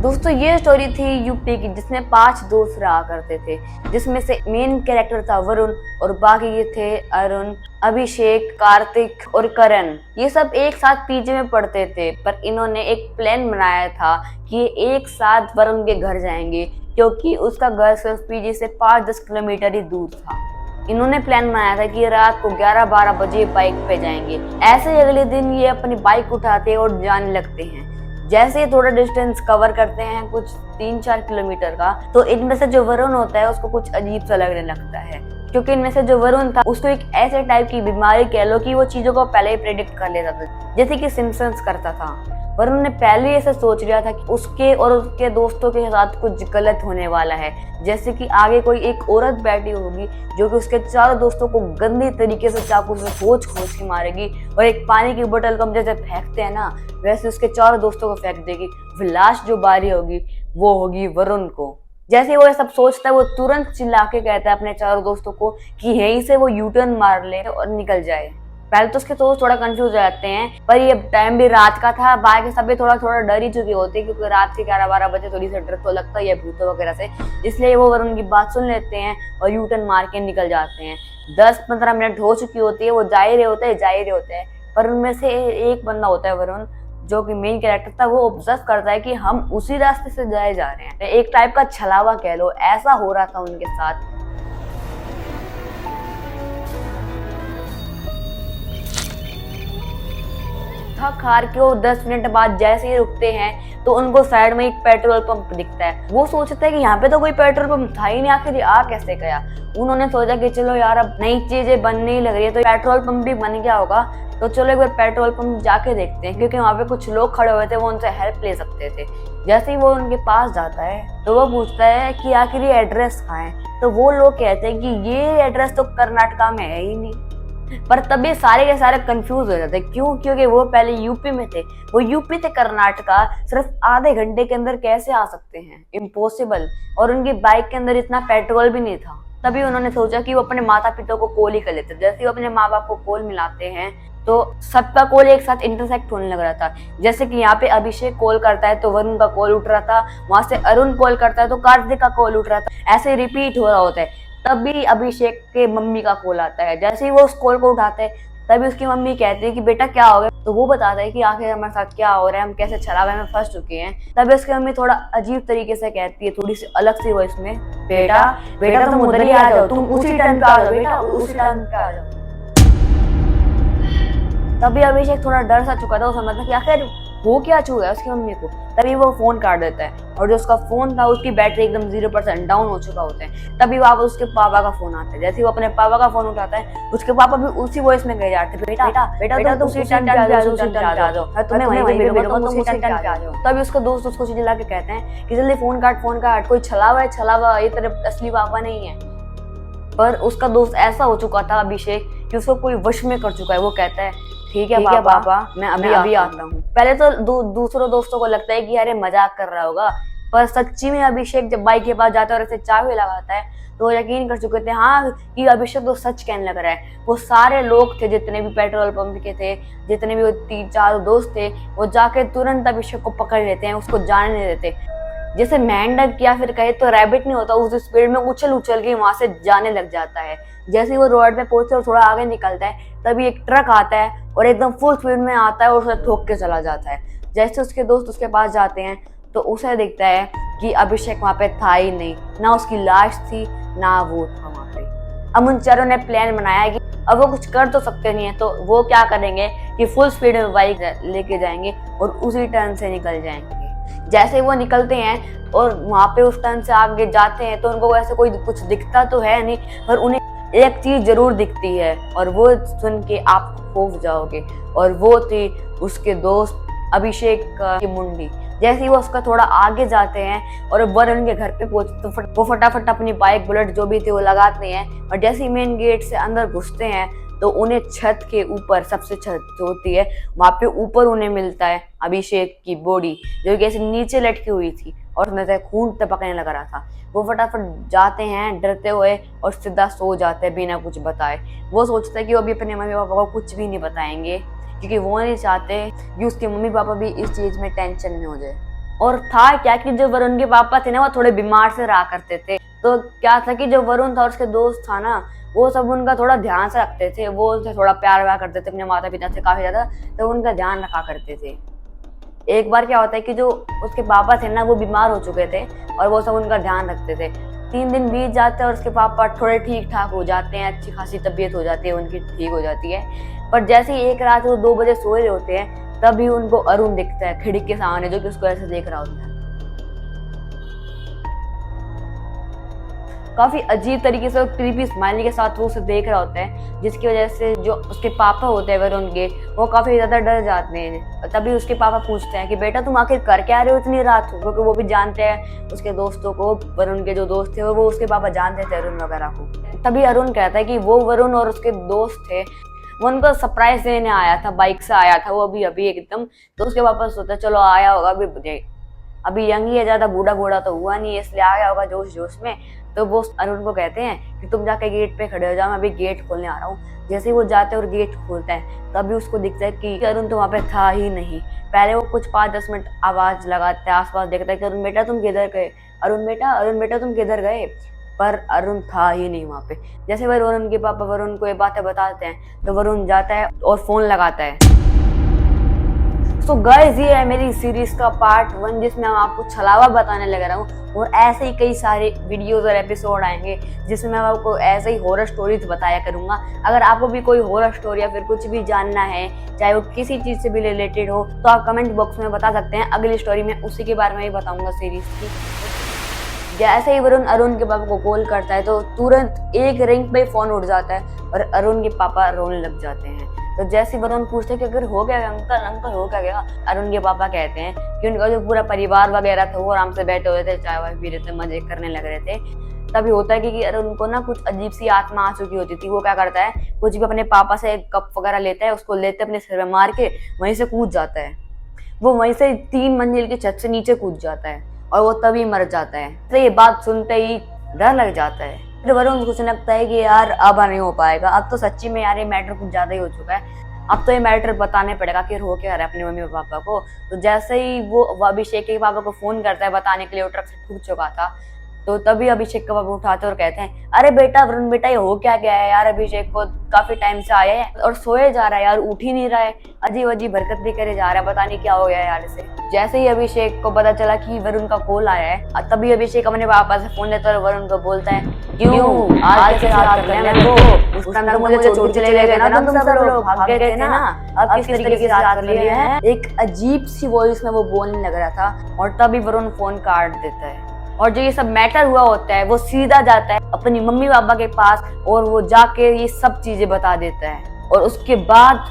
दोस्तों ये स्टोरी थी यूपी की, जिसमें 5 दोस्त रहा करते थे, जिसमें से मेन कैरेक्टर था वरुण और बाकी ये थे अरुण, अभिषेक, कार्तिक और करण। ये सब एक साथ पीजी में पढ़ते थे, पर इन्होंने एक प्लान बनाया था कि एक साथ वरुण के घर जाएंगे, क्योंकि उसका घर सिर्फ पीजी से 5-10 किलोमीटर ही दूर था। इन्होंने प्लान बनाया था कि रात को 11-12 बजे बाइक पे जाएंगे। ऐसे ही अगले दिन ये अपनी बाइक उठाते और जाने लगते हैं। जैसे ही थोड़ा डिस्टेंस कवर करते हैं, कुछ 3-4 किलोमीटर का, तो इनमें से जो वरुण होता है उसको कुछ अजीब सा लगने लगता है, क्योंकि इनमें से जो वरुण था उसको एक ऐसे टाइप की बीमारी कह लो कि वो चीजों को पहले ही प्रेडिक्ट कर लेता था, जैसे कि सिम्पसन्स करता था। वरुण ने पहले ऐसे सोच लिया था कि उसके और उसके दोस्तों के साथ कुछ गलत होने वाला है, जैसे कि आगे कोई एक औरत बैठी होगी जो कि उसके चारों दोस्तों को गंदी तरीके से चाकू से खोज के मारेगी, और एक पानी की बोतल को हम जैसे फेंकते हैं ना, वैसे उसके चारों दोस्तों को फेंक देगी। फिर लास्ट जो बारी होगी वो होगी वरुण को। जैसे वो ये सब सोचता है, वो तुरंत चिल्ला के कहता है अपने चारों दोस्तों को कि यहीं से वो यू टर्न मार ले और निकल जाए। पहले तो उसके दोस्त थोड़ा कंफ्यूज हो जाते हैं, पर ये टाइम भी रात का था, बाकी सभी थोड़ा डर ही चुके होते हैं, क्योंकि रात के 11-12 बजे थोड़ी सी डर तो लगता ही है भूतों वगैरह से। इसलिए वो वरुण की बात सुन लेते हैं और यू टर्न मार के निकल जाते हैं। 10-15 मिनट हो चुकी होती है, वो जा ही रहे होते हैं, पर उनमें से एक बंदा होता है वरुण, जो कि मेन कैरेक्टर था, वो ऑब्जर्व करता है कि हम उसी रास्ते से जाए जा रहे हैं। एक टाइप का छलावा कह लो, ऐसा हो रहा था उनके साथ। थक हार के वो 10 मिनट बाद जैसे ही रुकते हैं तो उनको साइड में एक पेट्रोल पंप दिखता है। वो सोचते हैं कि यहाँ पे तो कोई पेट्रोल पंप था ही नहीं, आखिर ये आ कैसे गया। उन्होंने सोचा कि चलो यार, अब नई चीजें बनने ही लग रही है तो पेट्रोल पंप भी बन गया होगा, तो चलो एक बार पेट्रोल पंप जाके देखते हैं, क्योंकि वहाँ पे कुछ लोग खड़े हुए थे, वो उनसे हेल्प ले सकते थे। जैसे ही वो उनके पास जाता है तो वो पूछता है कि आखिर ये एड्रेस कहाँ है, तो वो लोग कहते हैं कि ये एड्रेस तो कर्नाटका में है ही नहीं। पर तभी सारे के सारे कंफ्यूज हो जाते। क्यों? क्योंकि वो पहले यूपी में थे, वो यूपी से कर्नाटका सिर्फ आधे घंटे के अंदर कैसे आ सकते हैं, इम्पॉसिबल। और उनकी बाइक के अंदर इतना पेट्रोल भी नहीं था। तभी उन्होंने सोचा कि वो अपने माता पिता को कॉल ही कर लेते। जैसे वो अपने माँ बाप को कॉल मिलाते हैं तो सबका कॉल एक साथ इंटरसेक्ट होने लग रहा था। जैसे कि यहाँ पे अभिषेक कॉल करता है तो वरुण का कॉल उठ रहा था, वहां से अरुण कॉल करता है तो कार्तिक का कॉल उठ रहा था, ऐसे रिपीट हो रहा होता है। तभी अभिषेक के मम्मी का कॉल आता है। जैसे ही वो उस कॉल को उठाते हैं तभी उसकी मम्मी कहती है कि बेटा क्या हो गया, तो वो बताता है कि आखिर हमारे साथ क्या हो रहा है, हम कैसे छलावे में फंस चुके हैं। तभी उसकी मम्मी थोड़ा अजीब तरीके से कहती है, थोड़ी सी अलग सी वॉइस में, बेटा बेटा तुम उधर ही आ जाओ, तुम उसी टाइम पे आ जाओ बेटा, उसी टाइम पे आ जाओ। तभी अभिषेक थोड़ा डर सा चुका था, वो समझता कि आखिर वो क्या छू है उसकी मम्मी को। तभी वो फोन काट देता है, और जो उसका फोन था उसकी बैटरी एकदम 0% डाउन हो चुका होता है। तभी वापस उसके पापा का फोन आता है। जैसे वो अपने पापा का फोन उठाता है, उसके पापा भी उसी वॉइस में कह जाते हैं, बेटा बेटा बेटा तुम उसी टाइम पे आ जाओ, तुम्हें वहीं पे मिलूंगा, तुम उसी टाइम पे आ जाओ। तभी उसके दोस्त उसको चिल्ला के कहते हैं कि जल्दी फोन काट, कोई छलावा है छलावा, ये तेरे असली पापा नहीं है। पर उसका दोस्त ऐसा हो चुका था अभिषेक कि उसको कोई वश में कर चुका है। वो कहता है ठीक है पापा, मैं अभी आता हूँ। पहले तो दूसरों दोस्तों को लगता है कि अरे मजाक कर रहा होगा, पर सच्ची में अभिषेक जब बाइक के पास जाता है और ऐसे चाबी लगाता है तो वो यकीन कर चुके थे हाँ कि अभिषेक तो सच कहने लग रहा है। वो सारे लोग थे जितने भी पेट्रोल पंप के थे, जितने भी वो 3-4 दोस्त थे, वो जाके तुरंत अभिषेक को पकड़ लेते हैं, उसको जाने नहीं देते। जैसे मेंढक या फिर कहे तो रैबिट नहीं होता, उस स्पीड में उछल के वहां से जाने लग जाता है। जैसे ही वो रोड पे पहुंचते और थोड़ा आगे निकलता है तभी एक ट्रक आता है और एकदम फुल स्पीड में आता है और उसे ठोक के चला जाता है। जैसे उसके दोस्त उसके पास जाते हैं तो उसे दिखता है कि अभिषेक वहां पे था ही नहीं, ना उसकी लाश थी ना वो था वहां पे। अब उन चारों ने प्लान बनाया कि अब वो कुछ कर तो सकते नहीं है, तो वो क्या करेंगे कि फुल स्पीड में बाइक लेके जाएंगे और उसी टर्न से निकल जाएंगे। जैसे वो निकलते हैं और वहां पे उस टर्न से आगे जाते हैं तो उनको वैसे कोई कुछ दिखता तो है नहीं, पर उन्हें एक चीज जरूर दिखती है, और वो सुन के आप खौफ जाओगे, और वो थी उसके दोस्त अभिषेक की मुंडी। जैसे ही वो उसका थोड़ा आगे जाते हैं और वरुण के घर पे पहुंचते तो वो फटाफट अपनी बाइक बुलेट जो भी थी वो लगाते हैं, और जैसे ही मेन गेट से अंदर घुसते हैं तो उन्हें छत के ऊपर, सबसे छत जो होती है वहां पे ऊपर उन्हें मिलता है अभिषेक की बॉडी, जो कि ऐसे नीचे लटकी हुई थी और उसमें से खून टपकने लग रहा था। वो फटाफट जाते हैं डरते हुए और सीधा सो जाते हैं बिना कुछ बताए। वो सोचते हैं कि वो अभी अपने मम्मी पापा को कुछ भी नहीं बताएंगे, क्योंकि वो नहीं चाहते कि उसके मम्मी पापा भी इस चीज में टेंशन में हो जाए। और था क्या कि जो वरुण के पापा थे ना वो थोड़े बीमार से रहा करते थे, तो क्या था कि जो वरुण था और उसके दोस्त था ना वो सब उनका थोड़ा ध्यान से रखते थे, वो उनसे थोड़ा प्यार व्यार करते थे अपने माता पिता से काफी ज्यादा, तो उनका ध्यान रखा करते थे। एक बार क्या होता है कि जो उसके पापा थे ना वो बीमार हो चुके थे और वो सब उनका ध्यान रखते थे। 3 दिन बीत जाते हैं और उसके पापा थोड़े ठीक ठाक हो जाते हैं, अच्छी खासी तबीयत हो जाती है उनकी, ठीक हो जाती है। पर जैसे ही एक रात वो 2 बजे सोए रहे होते हैं तभी उनको अरुण दिखता है खिड़की के सामने, जो कि उसको ऐसे देख रहा होता है। काफी अजीब तरीके से क्रीपी स्माइली के साथ वो उसे देख रहा होता है, जिसकी वजह से जो उसके पापा होते हैं वरुण के, वो काफी ज्यादा डर जाते हैं। तभी उसके पापा पूछते हैं कि बेटा तुम आखिर कर क्या रहे हो इतनी रात को, क्योंकि वो भी जानते हैं उसके दोस्तों को, वरुण के जो दोस्त थे वो उसके पापा जानते थे अरुण वगैरह को। तभी अरुण कहता है कि वो वरुण और उसके दोस्त थे, वो उनको सरप्राइज देने आया था, बाइक से आया था वो अभी एकदम। तो उसके पापा सोचते चलो आया होगा अभी यंग ही है, ज्यादा बूढ़ा बूढ़ा तो हुआ नहीं है, इसलिए आया होगा जोश जोश में। तो वो अरुण को कहते हैं कि तुम जाके गेट पे खड़े हो जाओ, मैं अभी गेट खोलने आ रहा हूँ। जैसे ही वो जाते हैं और गेट खोलते हैं तभी उसको दिखता है कि अरुण तो वहाँ पे था ही नहीं। पहले वो कुछ 5-10 मिनट आवाज लगाते हैं, आसपास देखता है कि अरुण बेटा तुम किधर गए, अरुण बेटा तुम किधर गए, पर अरुण था ही नहीं वहाँ पे। जैसे वरुण के पापा वरुण को ये बातें बताते हैं तो वरुण जाता है और फोन लगाता है। तो गाइस ये है मेरी सीरीज का पार्ट 1, जिसमें मैं आपको छलावा बताने लग रहा हूँ, और ऐसे ही कई सारे वीडियोस और एपिसोड आएंगे जिसमें मैं आपको ऐसे ही हॉरर स्टोरीज बताया करूंगा। अगर आपको भी कोई हॉरर स्टोरी या फिर कुछ भी जानना है, चाहे वो किसी चीज से भी रिलेटेड हो, तो आप कमेंट बॉक्स में बता सकते हैं। अगली स्टोरी में उसी के बारे में ही बताऊंगा सीरीज की। जैसे ही वरुण अरुण के पापा को कॉल करता है तो तुरंत एक रिंग पे फोन उठ जाता है और अरुण के पापा रोने लग जाते हैं। तो जैसे वरुण पूछते हैं कि अगर हो गया अंकल हो क्या गया, अरुण के पापा कहते हैं कि उनका जो पूरा परिवार वगैरह था वो आराम से बैठे हुए थे, चाय वाय पी रहे थे, मजे करने लग रहे थे। तभी होता है कि अरुण को ना कुछ अजीब सी आत्मा आ चुकी होती थी। वो क्या करता है, कुछ भी अपने पापा से एक कप वगैरह लेता है, उसको लेते अपने सिर में मार के वहीं से कूद जाता है। वो वहीं से 3 मंजिल की छत से नीचे कूद जाता है और वो तभी मर जाता है। तो ये बात सुनते ही डर लग जाता है। फिर वरुण को लगता है कि यार अब नहीं हो पाएगा, अब तो सच्ची में यार ये मैटर कुछ ज्यादा ही हो चुका है, अब तो ये मैटर बताने पड़ेगा कि हो क्या रहा है अपने मम्मी पापा को। तो जैसे ही वो अभिषेक के पापा को फोन करता है बताने के लिए, वो ट्रक से ठुक चुका था, तो तभी अभिषेक का पापा उठाते और कहते हैं अरे बेटा वरुण बेटा ये हो क्या गया है यार, अभिषेक को काफी टाइम से आया है और सोए जा रहा है यार, उठ ही नहीं रहा है, अजीब अजीब हरकत भी करे जा रहा है, पता नहीं क्या हो गया है यार इसे। जैसे ही अभिषेक को पता चला कि वरुण का कॉल आया है, तभी अभिषेक अपने पापा से फोन लेता है और वरुण को बोलता है क्यों आज कैसे याद कर लिया मेरे को, उस टाइम तो मुझे चोट चले गए ना तुम सब लोग, भाग गए थे ना, अब किस तरीके से याद कर लिया है। एक अजीब सी वॉइस में वो बोलने लग रहा था और तभी वरुण फोन काट देता है। और जो ये सब मैटर हुआ होता है वो सीधा जाता है अपनी मम्मी पापा के पास और वो जाके ये सब चीजें बता देता है। और उसके बाद